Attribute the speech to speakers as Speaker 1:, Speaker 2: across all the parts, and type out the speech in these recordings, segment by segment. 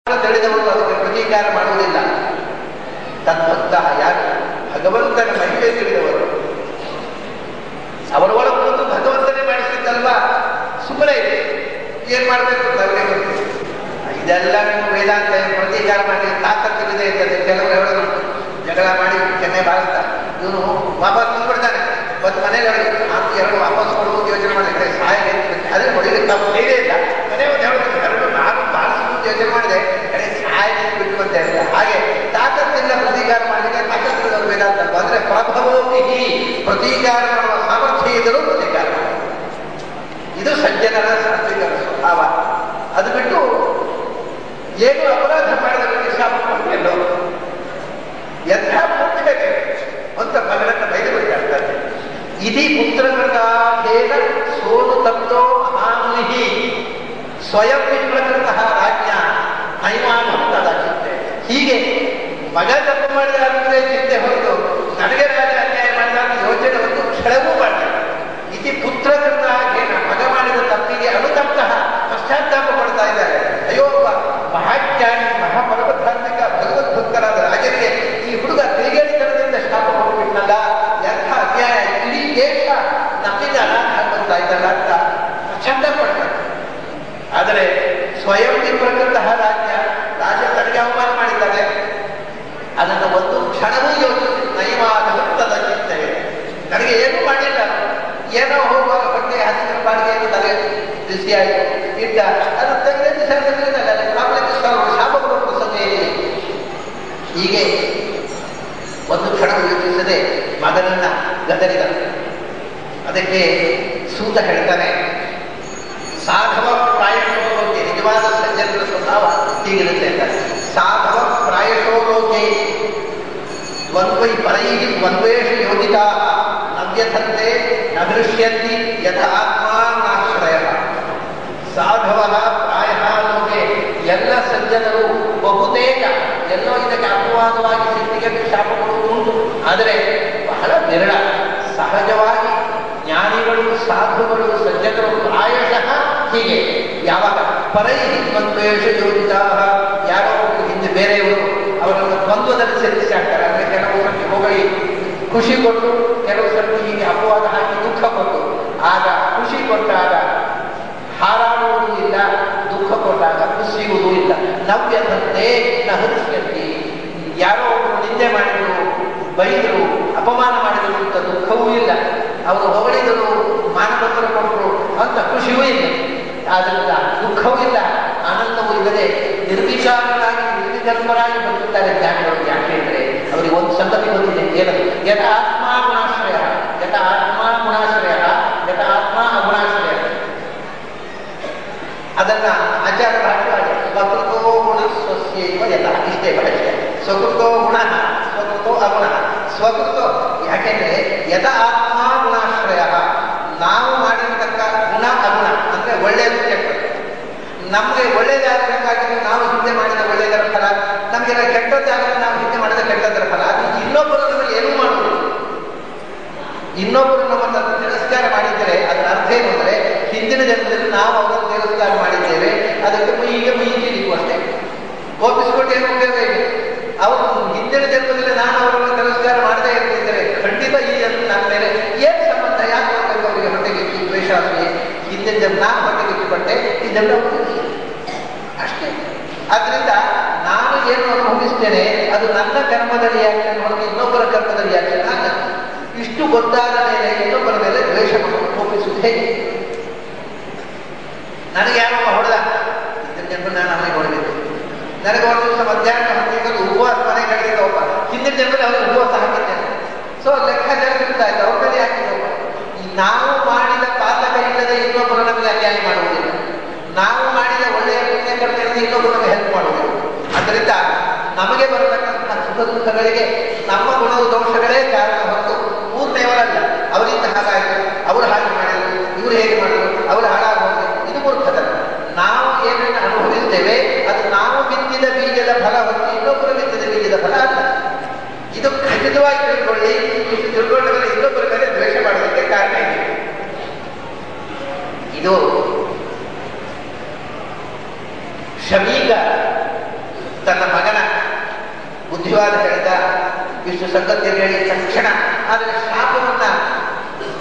Speaker 1: ತಿಳಿದವರು ಅದಕ್ಕೆ ಪ್ರತೀಕಾರ ಮಾಡುವುದಿಲ್ಲ. ತದ್ಭಕ್ತ ಯಾರು ಭಗವಂತನ ಮಹಿಮೆ ತಿಳಿದವರು ಅವರ ಒಳಗೆ ಕೂತು ಭಗವಂತನೇ ಮಾಡಿಸಿದ್ದಲ್ವಾ, ಸುಮ್ಮನೆ ಇದೆ ಏನ್ ಮಾಡ್ಬೇಕು ಅಂತ ಅವರಿಗೆ ಗೊತ್ತು. ಇದೆಲ್ಲ ನೀವು ವೇದಾಂತ ಪ್ರತೀಕಾರ ಮಾಡಿ ತಾಕತ್ತಿದೆ ಅಂತಂದ್ರೆ ಕೆಲವರು ಹೇಳೋದು ಜಗಳ ಮಾಡಿ ಕೆನ್ನೆ ಬಾರಿಸ್ತ ಇವನು ವಾಪಸ್ ಬಂದ್ಬಿಡ್ತಾನೆ. ಒಂದು ಮನೆಗಳಿಗೆ ನಾನು ಎರಡು ವಾಪಸ್ ಕೊಡುವುದು ಯೋಚನೆ ಮಾಡಿದ್ರೆ ಸಹಾಯ ಅದೇ ಹೊಡಿಲಿಕ್ಕೆ ನಾವು ಧೈರ್ಯ ಇಲ್ಲ. ಮನೆ ಒಂದು ಹೇಳೋದು ಎರಡು ನಾನು ಬಾರಿಸುವುದು ಯೋಚನೆ ಮಾಡಿದೆ ಕಡೆ ಸಹಾಯ ಬಿಟ್ಟು ಅಂತ ಹೇಳಿದೆ. ಹಾಗೆ ತಾಕತ್ತಿಲ್ಲ ಪ್ರತೀಕಾರ ಮಾಡಲಿಕ್ಕೆ ತಾಕತ್ತಿಲ್ಲದವರು ವೇದಾಂತ ಅಂದ್ರೆ ಪ್ರಭವೋಗಿ ಪ್ರತೀಕಾರ ಮಾಡುವ ಸಾಮರ್ಥ್ಯ ಇದ್ದರೂ ಪ್ರತೀಕಾರ ಮಾಡಿ. ಇದು ಸಜ್ಜನರ ಸಾತ್ವಿಕರ ಸ್ವಭಾವ. ಅದು ಬಿಟ್ಟು ಏನು ಅಪರಾಧ ಮಾಡಿದವರಿಗೆ ಶಾಪ ಕೊಟ್ಟೆಲ್ಲೋ ಯಥಾ ಮುಖ್ಯತೆ ಅಂತ ಮಗಳನ್ನು ಬೈದು ಬಿಡ್ತಾರೆ. ಇದಿ ಪುತ್ರಕೃತಾಧೇನ ಸೋನು ತಪ್ತೋ ಮಹಾಮುನಿ ಸ್ವಯಂ ವಿಪ್ರಕೃತ ರಾಜ್ಞ ನೈವಾನುತ್ತದ ಚಿಂತೆ. ಹೀಗೆ ಮಗ ತಪ್ಪು ಮಾಡಿದಾದ್ರೆ ಚಿಂತೆ ಹೊರತು ನನಗೆ ರಾಜ ಅನ್ಯಾಯ ಮಾಡಿದಾಗ ಯೋಚನೆ ಹೊರತು ಕ್ಷಣವೂ ಮಾಡ್ತಾರೆ. ಇತಿ ಪುತ್ರಕೃತ ಏನ ಮಗ ಮಾಡಿದ ತಪ್ಪಿಗೆ ಅನುತಪ್ತ ಪಶ್ಚಾತ್ತಾಪ ಪಡ್ತಾ ಇದ್ದಾರೆ. ಅಯ್ಯೋ ಮಹಾಜ್ಞಾನಿ ಮಹಾಪರಮಧಾರ್ಮಿಕ ಭಗವದ್ಭಕ್ತರಾದ ರಾಜರಿಗೆ ಈ ಹುಡುಗ ತಿರುಗೇಡಿತನದಿಂದ ಶಾಪ ಕೊಟ್ಬಿಟ್ನಲ್ಲ, ಎಂಥ ಅನ್ಯಾಯ, ಇಡೀ ದೇಶ ನಮ್ಮಿಂದ ಅನಾಥ ಬರ್ತಾ ಇದ್ದಲ್ಲ ಅಂತ ಪಶ್ಚಾತ್ತಾಪ ಪಡ್ತಾರೆ. ಆದರೆ ಸ್ವಯಂ ವಿಪ್ರಕೃತ ರಾಜ ತನಗೆ ಅವಮಾನ ಮಾಡಿದ್ದಾರೆ. ಅದನ್ನು ಒಂದು ಕ್ಷಣವೂ ಯೋಚಿಸಿ ನೈವಾದ ಚಿಂತೆ ನನಗೆ ಏನೂ ಮಾಡಿಲ್ಲ, ಏನೋ ಹೋಗುವಾಗ ಬಟ್ಟೆ ಹಸಿರು ಬಾಡಿಗೆಯನ್ನು ತಲೆ ಬಿಸಿಯಾಗಿ ಇಟ್ಟ ಅದು ತೆಗೆದು ಶಾಪಗಳು ಪ್ರಸಂಗ ಹೀಗೆ ಒಂದು ಕ್ಷಣ ಯೋಚಿಸದೆ ಮಗನನ್ನ ಗದರಿದ. ಅದಕ್ಕೆ ಸೂತ ಹೇಳ್ತಾನೆ, ಸಾಧವ ಪ್ರಾಯಶೋಲೋಕೆ ನಿಜವಾದ ಸಜ್ಜನರ ಸ್ವಭಾವ ಹೀಗಿರುತ್ತೆ ಅಂತ. ಸಾಧವ ಪ್ರಾಯಶೋಲೋಕೆ ದ್ವಂದ್ವೈ ಪರೈ ದ್ವಂದ್ವೇಷು ಯೋಜಿತಾ ನವ್ಯಥಂತೆ ನದೃಶ್ಯಂತಿ ಯಥ ಆತ್ಮಾನಾಶ್ರಯ. ಸಾಧವ ಪ್ರಾಯ ಲೋಕೆ ಎಲ್ಲ ಸಜ್ಜನರು ಬಹುತೇಕ ಎಲ್ಲೋ ಇದಕ್ಕೆ ಅಪವಾದವಾಗಿ ಸಿದ್ಧಿಗೆ ಶಾಪ ಕೊಡುವುದು, ಆದರೆ ಬಹಳ ವಿರಳ. ಸಹಜವಾಗಿ ಜ್ಞಾನಿಗಳು ಸಾಧುಗಳು ಸಜ್ಜನರು ಪ್ರಾಯಶಃ ಹೀಗೆ ಯಾವಾಗ ಪರೈ ದ್ವಂದ್ವೇಷ ಯೋಜಿತ ಯಾರೋ ಹಿಂದೆ ಬೇರೆಯವರು ಅವರನ್ನು ದ್ವಂದ್ವದಲ್ಲಿ ಸೇರಿಸಿ ಹಾಕ್ತಾರೆ. ಅಂದರೆ ಕೆಲವು ಸರ್ತಿ ಹೋಗಲಿ ಖುಷಿ ಕೊಟ್ಟು, ಕೆಲವು ಸರ್ತಿ ಹೀಗೆ ಅಪವಾದ ಹಾಕಿ ದುಃಖ ಕೊಟ್ಟು, ಆಗ ಖುಷಿ ಕೊಟ್ಟಾಗ ಹಾರಾಡುವುದೂ ಇಲ್ಲ, ದುಃಖ ಕೊಟ್ಟಾಗ ಖುಷಿಯುವುದೂ ಇಲ್ಲ. ನವ್ಯದಂತೆ ನಹೃಷ್ಯಂತಿ ಯಾರೋ ಒಬ್ಬರು ನಿಂದೆ ಮಾಡಿದರು, ಬೈದರು, ಅಪಮಾನ ಮಾಡಿದರು ಅಂತ ದುಃಖವೂ ಇಲ್ಲ, ಅವರು ಹೊಗಳಿದರು, ಮಾನವಂತರ ಕೊಟ್ಟರು ಅಂತ ಖುಷಿಯೂ ಇಲ್ಲ. ಆದ್ದರಿಂದ ದುಃಖವೂ ಇಲ್ಲ, ಆನಂದವೂ ಇಲ್ಲದೆ ನಿರ್ವಿಚಾರರಾಗಿ ನಿರ್ವಿಕಲ್ಪರಾಗಿ ಬದುಕುತ್ತಾರೆ ಜ್ಞಾನಿಗಳು. ಯಾಕೆಂದ್ರೆ ಅವರಿಗೆ ಒಂದು ಸಂಗತಿ ಗೊತ್ತಿದೆ, ಏನದು ಯಥ ಆತ್ಮ ಗುಣಾಶ್ರಯ, ಯಥ ಆತ್ಮ ಗುಣಾಶ್ರಯ, ಯಥ ಆತ್ಮ ಅಗುಣಾಶ್ರಯ. ಅದನ್ನ ಆಚಾರ ಭಾಷೆಯಾಗಿ ಸ್ವಕೃತೋ ಗುಣ ಸ್ವಸ್ಯೈವ ಯಥ, ಇಷ್ಟೇ ಭಾಷೆ. ಸ್ವಕೃತೋ ಗುಣ ಸ್ವಕೃತೋ ಅಗುಣ. ಸ್ವಕೃತೋ ಯಾಕೆಂದ್ರೆ ಯಥ ಆತ್ಮ ಗುಣಾಶ್ರಯ, ನಾವು ಮಾಡಿರ್ತಕ್ಕ ಗುಣ ಅಗುಣ ಅಂದ್ರೆ ಒಳ್ಳೆಯದು ಕೆಟ್ಟದ್ದು. ನಮಗೆ ಒಳ್ಳೇದಾಗಬೇಕಾಗಿದ್ರೆ ನಾವು ಹಿಂದೆ ಮಾಡಿದ ಒಳ್ಳೆಯದರ ಫಲ, ನಮಗೆಲ್ಲ ಕೆಟ್ಟದ್ದಾಗಲಿ ನಾವು ಹಿಂದೆ ಮಾಡಿದ ಕೆಟ್ಟದ್ದರ ಫಲ. ಅದು ಇನ್ನೊಬ್ಬರು ನಮಗೆ ಏನೂ ಮಾಡುವುದು. ಇನ್ನೊಬ್ಬರು ನಮ್ಮನ್ನು ತಿರಸ್ಕಾರ ಮಾಡಿದರೆ ಅದರ ಅರ್ಥ ಏನು ಅಂದರೆ ಹಿಂದಿನ ಜನ್ಮದಲ್ಲಿ ನಾವು ಅವರನ್ನು ತಿರಸ್ಕಾರ ಮಾಡಿದ್ದೇವೆ, ಅದಕ್ಕೆ ಮುಯಿಗೆ ಮುಯಿಗೆ ಅಷ್ಟೇ. ಕೋಪಿಸ್ಕೊಂಡು ಏನು ಉಪಯೋಗ ಇದೆ? ಅವರು ಹಿಂದಿನ ಜನ್ಮದಲ್ಲಿ ನಾನು ಅವರನ್ನು ತಿರಸ್ಕಾರ ಮಾಡದೇ ಇರ್ತಿದ್ದರೆ ಖಂಡಿತ ಈ ಜನ್ಮ ನನ್ನ ಮೇಲೆ ಏನು ಸಂಬಂಧ, ಯಾಕೆ ಮಾಡಬೇಕು ಅವರಿಗೆ ಹೊಟ್ಟೆಗೆ ದ್ವೇಷ ಆಗಲಿ? ಹಿಂದಿನ ಜನ್ಮ ನಾನು ಹೊಟ್ಟೆಗೆ ಪಟ್ಟೆ, ಈ ಜನ್ಮ ಅಷ್ಟೇ. ಆದ್ರಿಂದ ನಾನು ಏನು ಅನುಭವಿಸ್ತೇನೆ ಅದು ನನ್ನ ಕರ್ಮದ ರಿಯಾಕ್ಷನ್ ಹೊರಗೆ ಇನ್ನೊಬ್ಬರ ಕರ್ಮದ ರಿಯಾಕ್ಷನ್ ಅಲ್ಲ. ಇಷ್ಟು ಗೊತ್ತಾದ ಮೇಲೆ ಇನ್ನೊಬ್ಬರ ಮೇಲೆ ದ್ವೇಷ ಕೋಪಿಸುವುದು ಹೇಗೆ? ನನಗೆ ಯಾರೊಬ್ಬ ಹೊಡೆದ, ಹಿಂದಿನ ಜನ್ಮ ನಾನು ಅವನಿಗೆ ಹೊಡೆದಿದ್ದೆ. ನನಗೆ ಒಂದು ದಿವಸ ಮಧ್ಯಾಹ್ನ ಹೊತ್ತಿಗೆ ಉಪವಾಸ ಮನೆ ಕಡೆಯಿಂದ ಒಬ್ಬ ಹಿಂದಿನ ಜನ್ಮದಲ್ಲಿ ಅವರಿಗೆ ಉಪವಾಸ ಹಾಕಿದ್ದೇನೆ. ಸೊ ಲೆಕ್ಕಾಚಾರ ಸಿಗ್ತಾ ಇದ್ದ ಅವ್ರ ಮೇಲೆ ಹಾಕಿದ್ದೊಬ್ಬ. ನಾವು ಮಾಡಿದ ಪಾತಕ ಇಲ್ಲದೆ ಇನ್ನೊಬ್ಬರು ನಮಗೆ ಅನ್ಯಾಯ ಮಾಡುವುದಿಲ್ಲ, ನಾವು ಮಾಡಿದ ಒಳ್ಳೆಯ ಪುಣ್ಯ ಕರ್ಮದಿಂದ ಇನ್ನೊಬ್ಬರು ನಮಗೆ ಹೆಲ್ಪ್ ಮಾಡುವುದಿಲ್ಲ. ಆದ್ದರಿಂದ ನಮಗೆ ಬರತಕ್ಕಂತಹ ಸುಖ ದುಃಖಗಳಿಗೆ ನಮ್ಮ ಗುಣದ ದೋಷಗಳೇ ಕಾರಣ ಹೊರತು ಪೂರ್ಣಯವರಲ್ಲ. ಅವರಿಂದ ಹಾಗಾಯಿತು, ಅವರು ಹಾಗೆ ಮಾಡಿದರು, ಇವರು ಹೇಗೆ ಮಾಡಿದರು, ಅವರು ಹಾಳಾಗಬಹುದು, ಇದು ಮೂರ್ಖತನ. ನಾವು ಏನನ್ನು ಅನುಭವಿಸ್ತೇವೆ ಅದು ನಾವು ಬಿತ್ತಿದ ಬೀಜದ ಫಲ ಹೊರತು ಇನ್ನೊಬ್ಬರು ಬಿತ್ತಿದ ಬೀಜದ ಫಲ ಅಲ್ಲ. ಇದು ಖಚಿತವಾಗಿ ತಿಳ್ಕೊಳ್ಳಿ. ಇಷ್ಟು ತಿಳ್ಕೊಂಡ ಮೇಲೆ ಇನ್ನೊಬ್ಬರ ಮೇಲೆ ದ್ವೇಷ ಮಾಡೋದಕ್ಕೆ ಕಾರಣ ಇದೆ. ಇದು ಶಮೀಕ ವಿಶ್ವಾಸ ಹೇಳಿದ, ಇಷ್ಟು ಸಂಗತಿಯನ್ನು ಹೇಳಿ ತಕ್ಷಣ ಆದರೆ ಶಾಪವನ್ನ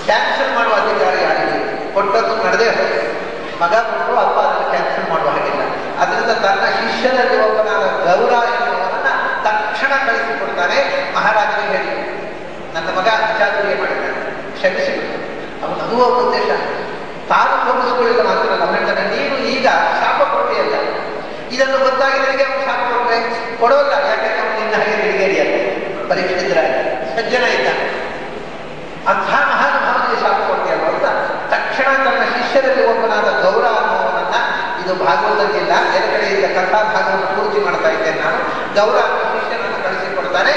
Speaker 1: ಕ್ಯಾನ್ಸಲ್ ಮಾಡುವ ಅಧಿಕಾರ ಯಾರಿಗೆ ಕೊಟ್ಟದ್ದು ನಡೆದೇ ಹೋಗಿದೆ. ಮಗ ಕೊಟ್ಟರು ಅಪ್ಪ ಅದನ್ನು ಕ್ಯಾನ್ಸಲ್ ಮಾಡುವ ಹಾಗಿಲ್ಲ. ಅದರಿಂದ ತನ್ನ ಶಿಷ್ಯರಲ್ಲಿ ಒಬ್ಬನಾದ ಗೌರ ಎನ್ನುವನನ್ನ ತಕ್ಷಣ ಕಳಿಸಿಕೊಡ್ತಾನೆ. ಮಹಾರಾಜನಿಗೆ ಹೇಳಿ, ನನ್ನ ಮಗ ಅಚಾತುರ್ಯ ಮಾಡಿದ್ದಾನೆ, ಕ್ಷಮಿಸಿಬಿಟ್ಟು. ಅವನು ಅದು ಅವನ ಉದ್ದೇಶ. ತಾನು ಕೋಪಿಸಿಕೊಳ್ಳಿಲ್ಲ ಮಾತ್ರ ಅವನ ಹೇಳ್ತಾನೆ, ನೀನು ಈಗ ಶಾಪ ಕೊಟ್ಟಿಯಲ್ಲ, ಇದನ್ನು ಗೊತ್ತಾಗಿ ನನಗೆ ಅವನು ಶಾಪ ಕೊಟ್ಟರೆ ಕೊಡೋಲ್ಲ. ಯಾಕಂದ್ರೆ ಅವನು ನಿನ್ನ ಹಾಗೆ ಗಿರಿಗೇರಿಯಲ್ಲ, ಪರೀಕ್ಷಿತರಾಗಿ ಸಜ್ಜನ ಇದ್ದಾನೆ. ಅಂಥ ಮಹಾನುಭಾವನಿಗೆ ಶಾಪ ಕೊಟ್ಟಿಯಲ್ಲ ಅಂತ ತಕ್ಷಣ ತನ್ನ ಶಿಷ್ಯರಲ್ಲಿ ಒಬ್ಬನಾದ ಗೌರ ಅನ್ನುವನನ್ನ, ಇದು ಭಾಗವತಕ್ಕಿಲ್ಲ, ಬೇರೆ ಕಡೆಯಿಂದ ಕಥಾ ಭಾಗವನ್ನು ಪೂರ್ತಿ ಮಾಡ್ತಾ ಇದ್ದೇನೆ ನಾನು, ಗೌರ ಅನ್ನೋ ಶಿಷ್ಯನನ್ನು ಕಳಿಸಿಕೊಡ್ತಾನೆ.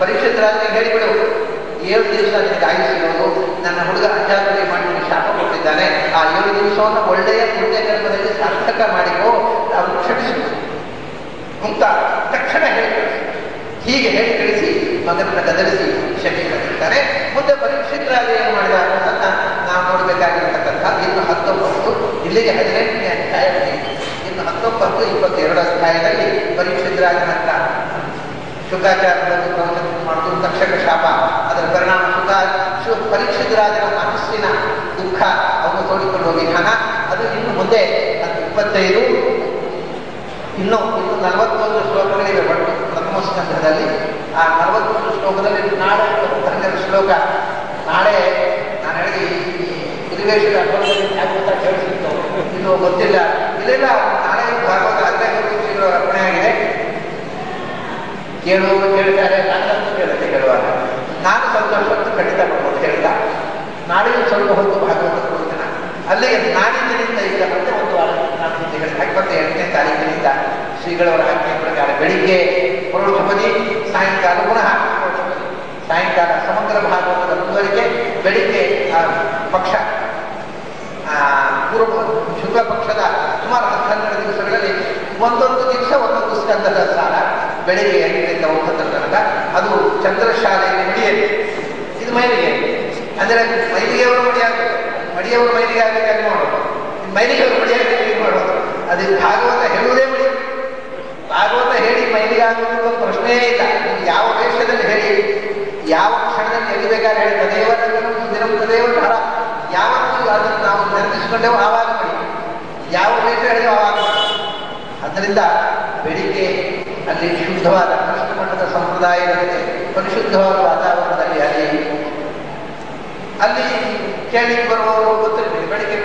Speaker 1: ಪರೀಕ್ಷಿತರಾಜನಿಗೆ ಹೇಳಿಬಿಡು, 7 ದಿವಸ ನಿನಗೆ ಆಯುಸಿರೋದು, ನನ್ನ ಹುಡುಗ ಅಚಾತುರ್ಯ ಮಾಡಿ ನಿನಗೆ ಶಾಪ ಕೊಟ್ಟಿದ್ದಾನೆ, ಆ 7 ದಿವಸವನ್ನು ಒಳ್ಳೆಯ ಪುಣ್ಯ ಕರ್ಮದಲ್ಲಿ ಸಾರ್ಥಕ ಮಾಡಿಕೋ, ಅವನು ಕ್ಷಮಿಸಬಹುದು ಮುಕ್ತ ತಕ್ಷಣ ಹೇಳಿ. ಹೀಗೆ ಹೇಳಿ ಕಳಿಸಿ ಮಗನನ್ನು ಗದರಿಸಿ ಕ್ಷಮಿಸಿರ್ತಾರೆ. ಮುಂದೆ ಪರೀಕ್ಷಿತರಾಜ ಏನು ಮಾಡಿದ ಅನ್ನೋದನ್ನ ನಾವು ನೋಡಬೇಕಾಗಿರತಕ್ಕಂಥ ಇನ್ನು 19, ಇಲ್ಲಿಗೆ 18ನೇ ಅಧ್ಯಾಯ, ಇನ್ನು 19, 22 ಅಧ್ಯಾಯದಲ್ಲಿ ಪರೀಕ್ಷಿತರಾಜನ ಹತ್ರ ಶುಕಾಚಾರ್ಯರನ್ನು ಪ್ರವಚನ ಮಾಡುವುದು, ತಕ್ಷಕ ಶಾಪ, ಅದರ ಪರಿಣಾಮ ಪರೀಕ್ಷಿತರಾಜನ ಮನಸ್ಸಿನ ದುಃಖ ಅವನು ತೋಡಿಕೊಳ್ಳುವ ವಿಧಾನ, ಅದು ಇನ್ನು ಮುಂದೆ 25, ಇನ್ನು 41 ಶ್ಲೋಕಗಳಿವೆ ಪ್ರಥಮ ಸ್ಕಂಧದಲ್ಲಿ. ಆ 41 ಶ್ಲೋಕದಲ್ಲಿ ನಾಳೆ 12 ಶ್ಲೋಕ. ನಾಳೆ ನಾನು ಹೇಳಿ ಉದಿವೇಶದ ಅನುಭವದಲ್ಲಿ ಭಾಗವತ ಕೇಳಿಸಿತ್ತು, ಇನ್ನು ಗೊತ್ತಿಲ್ಲ. ಇಲ್ಲೆಲ್ಲ ನಾಳೆ ಭಾಗವತ ಅಗ್ರಹಗಳು ಅರ್ಪಣೆ ಆಗಿದೆ. ಕೇಳುವವರು ಕೇಳ್ತಾರೆ, ನನ್ನಂತೂ ಕೇಳುತ್ತೆ ಕೇಳುವಾಗ. ನಾನು ಸ್ವಲ್ಪ ಹೊತ್ತು ಖಂಡಿತ ಕೊಡ್ಬೋದು ಹೇಳಿಲ್ಲ. ನಾಳೆಯೂ ಸ್ವಲ್ಪ ಹೊತ್ತು ಭಾಗವತ ಕೊಡ್ತೇನೆ. ಅಲ್ಲಿಗೆ ನಾಡಿದ್ದಿನಿಂದ ಈಗ ಮತ್ತೆ ಒಂದು ವಾರ ನಾನು ಮುಂದೆ ಹೇಳಿದೆ, 28ನೇ ತಾರೀಕಿನಿಂದ ಶ್ರೀಗಳವರ ಆಜ್ಞೆ ಪ್ರಕಾರ ಬೆಳಿಗ್ಗೆ ಪರೋಕ್ಷಪದಿ, ಸಾಯಂಕಾಲ ಪುನಃ ಪರೋಕ್ಷಪದಿ, ಸಾಯಂಕಾಲ ಸಮಗ್ರ ಭಾಗವತದ ಮುಂದುವರಿಕೆ, ಬೆಳಿಗ್ಗೆ ಪಕ್ಷ ಪೂರ್ವ ಶುಕ್ಲ ಪಕ್ಷದ ಸುಮಾರು 12 ದಿವಸಗಳಲ್ಲಿ ಒಂದೊಂದು ದಿವಸ ಒಂದೊಂದು ಸ್ಕಂದದ ಸಾಲ, ಬೆಳಿಗ್ಗೆ 8ರಿಂದ 9 ತನಕ. ಅದು ಚಂದ್ರಶಾಲೆಯಲ್ಲಿ ಮಡಿಯಲ್ಲಿ, ಇದು ಮೈಲಿಗೆ ಅಂದರೆ ಮೈಲಿಗೆಯವರು ಮಡಿಯವರು ಮೈಲಿಗೆ ಆಗಬೇಕಾಗಿ ಮಾಡೋದು, ಮೈಲಿಗೆಯವರು ಮಡಿಯಾಗಿ ಮಾಡೋದು. ಅದು ಭಾಗವತ ಹೇಳುವುದೇ ಮಡಿ. ಭಾಗವತ ಹೇಳಿ ಮೈಲಿಗೆ ಆಗುವುದು ಒಂದು ಪ್ರಶ್ನೆಯೇ ಇಲ್ಲ. ಯಾವ ವೇಷದಲ್ಲಿ ಹೇಳಿ, ಯಾವ ಕ್ಷಣದಲ್ಲಿ ಎಲ್ಲಿಬೇಕಾದ್ರೆ ಹೇಳಿ, ತದೇವ ದಿನ ತದೇವ ಧಾರ, ಯಾವತ್ತೂ ಅದನ್ನು ನಾವು ನೆನಪಿಸಿಕೊಂಡೆವು ಆವಾಗ ಮಾಡಿ, ಯಾವ ವೇಷ ಹೇಳಿದೆವು ಆವಾಗ ಮಾಡಿ. ಅದರಿಂದ ಬೆಳಿಗ್ಗೆ ಅಲ್ಲಿ ಶುದ್ಧವಾದ ಕೃಷ್ಣ ಮಠದ ಸಂಪ್ರದಾಯದಂತೆ ಪರಿಶುದ್ಧವಾದ ವಾತಾವರಣದಲ್ಲಿ ಅಲ್ಲಿ ಕೇಳಿ ಬರುವವರು ಗೊತ್ತಿರಲಿ, ಬೆಳಿಗ್ಗೆ